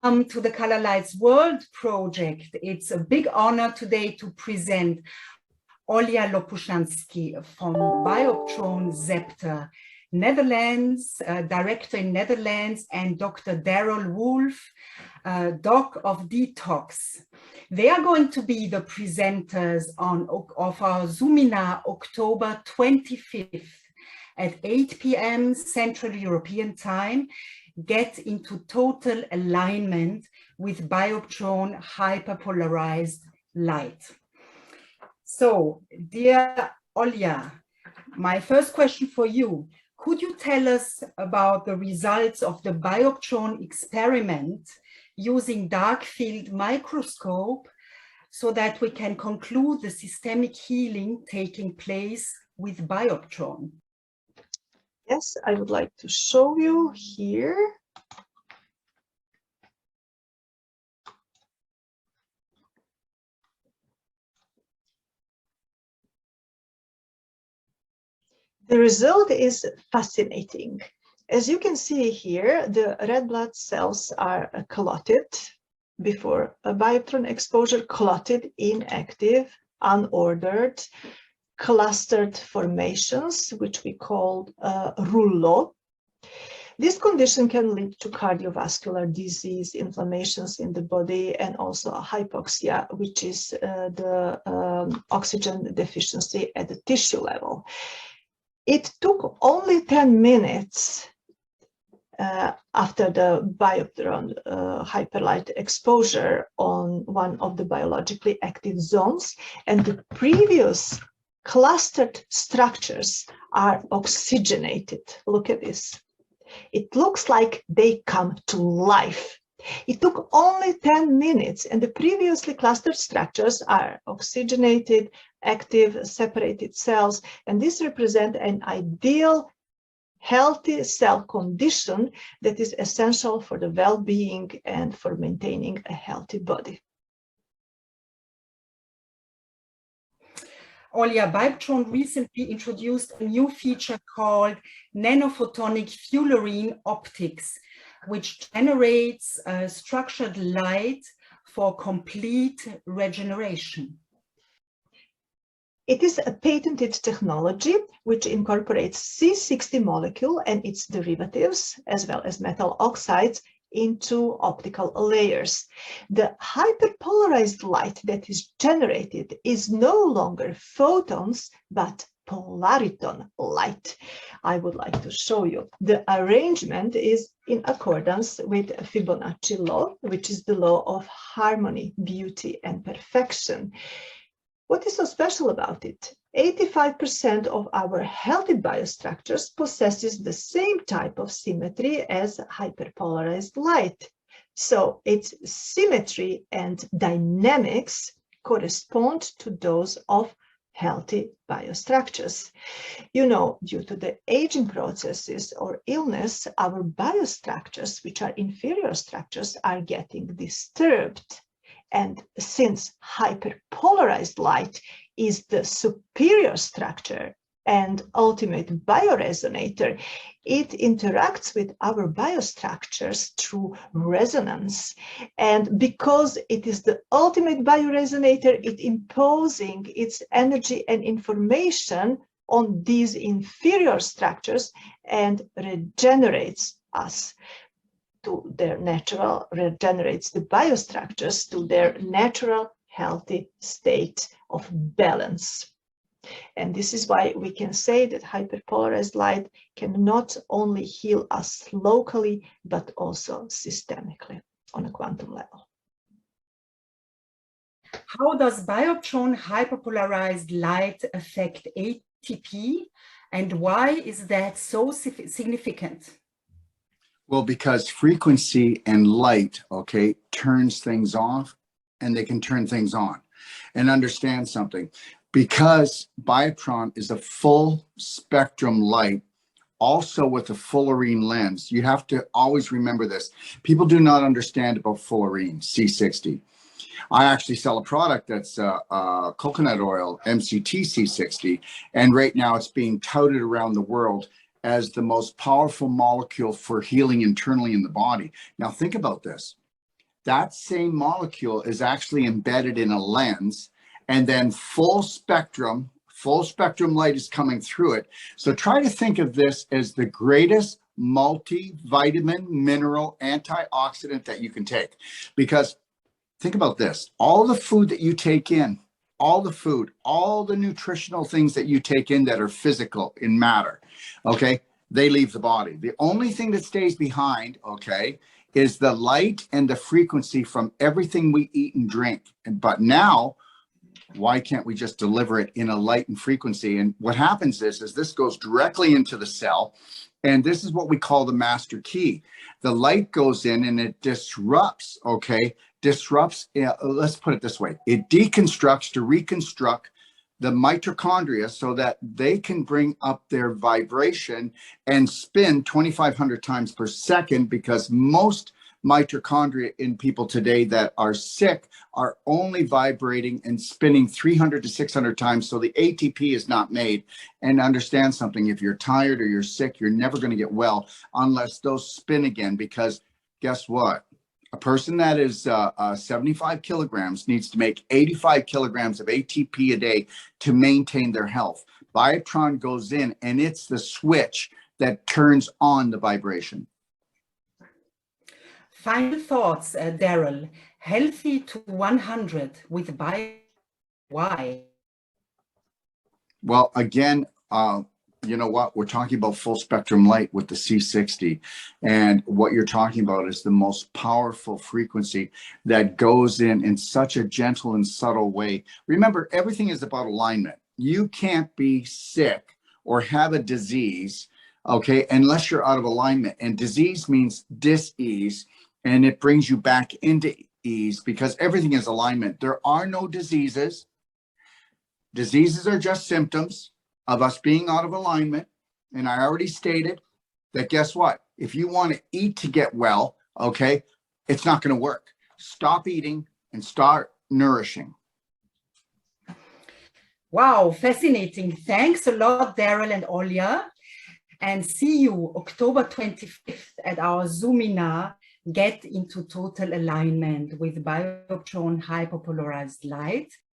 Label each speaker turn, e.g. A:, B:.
A: to the Color Lights World project. It's a big honor today to present Olja Lopushansky from Bioptron Zepter, Netherlands, director in Netherlands, and Dr. Darrell Wolfe, doc of Detox. They are going to be the presenters of our zoominar October 25th at 8 p.m. Central European Time. Get into total alignment with Bioptron Hyperpolarized Light. So, dear Olja, my first question for you, could you tell us about the results of the Bioptron experiment using Darkfield Microscope so that we can conclude the systemic healing taking place with Bioptron?
B: Yes, I would like to show you here. The result is fascinating. As you can see here, the red blood cells are clotted before a Bioptron exposure, clotted, inactive, unordered, clustered formations, which we call rouleaux. This condition can lead to cardiovascular disease, inflammations in the body, and also hypoxia, which is the oxygen deficiency at the tissue level. It took only 10 minutes after the Bioptron hyperlight exposure on one of the biologically active zones, and the previous clustered structures are oxygenated. Look at this. It looks like they come to life. It took only 10 minutes, and the previously clustered structures are oxygenated, active, separated cells, and this represents an ideal healthy cell condition that is essential for the well-being and for maintaining a healthy body.
A: Olja, Bioptron recently introduced a new feature called nanophotonic fullerene optics, which generates structured light for complete regeneration.
B: It is a patented technology which incorporates C60 molecule and its derivatives, as well as metal oxides, into optical layers. The hyperpolarized light that is generated is no longer photons, but polariton light. I would like to show you. The arrangement is in accordance with Fibonacci law, which is the law of harmony, beauty, and perfection. What is so special about it? 85% of our healthy biostructures possesses the same type of symmetry as hyperpolarized light. So its symmetry and dynamics correspond to those of healthy biostructures. You know, due to the aging processes or illness, our biostructures, which are inferior structures, are getting disturbed. And since hyperpolarized light is the superior structure and ultimate bioresonator, it interacts with our biostructures through resonance. And because it is the ultimate bioresonator, it imposing its energy and information on these inferior structures and regenerates us to their natural, regenerates the biostructures to their natural healthy state of balance. And this is why we can say that hyperpolarized light can not only heal us locally, but also systemically on a quantum level.
A: How does Bioptron hyperpolarized light affect ATP, and why is that so significant?
C: Well, because frequency and light, okay, turns things off and they can turn things on. And understand something, because Bioptron is a full spectrum light, also with a fullerene lens. You have to always remember this. People do not understand about fullerene, C60. I actually sell a product that's coconut oil, MCT C60, and right now it's being touted around the world as the most powerful molecule for healing internally in the body. Now think about this. that same molecule is actually embedded in a lens, and then full spectrum light is coming through it. So try to think of this as the greatest multivitamin, mineral, antioxidant that you can take. Because think about this, all the food that you take in, all the food, all the nutritional things that you take in that are physical in matter, okay, they leave the body. The only thing that stays behind, okay, is the light and the frequency from everything we eat and drink. But now, why can't we just deliver it in a light and frequency? And what happens is this goes directly into the cell. And this is what we call the master key. The light goes in and it disrupts, okay? Let's put it this way. It deconstructs to reconstruct the mitochondria so that they can bring up their vibration and spin 2,500 times per second, because most mitochondria in people today that are sick are only vibrating and spinning 300 to 600 times. So the ATP is not made. And understand something, if you're tired or you're sick, you're never going to get well unless those spin again, because guess what? A person that is 75 kilograms needs to make 85 kilograms of ATP a day to maintain their health. Bioptron goes in and it's the switch that turns on the vibration.
A: Final thoughts, Darrell. Healthy to 100 with why?
C: Well, again, you know what? We're talking about full spectrum light with the C60. And what you're talking about is the most powerful frequency that goes in such a gentle and subtle way. Remember, everything is about alignment. You can't be sick or have a disease, okay, unless you're out of alignment. And disease means dis-ease, and it brings you back into ease because everything is alignment. There are no diseases. Diseases are just symptoms of us being out of alignment. And I already stated that, guess what? If you want to eat to get well, okay, it's not going to work. Stop eating and start nourishing.
A: Wow, fascinating. Thanks a lot, Darrell and Olja. And see you October 25th at our zoominar, Get into Total Alignment with Bioptron Hyperpolarized Light.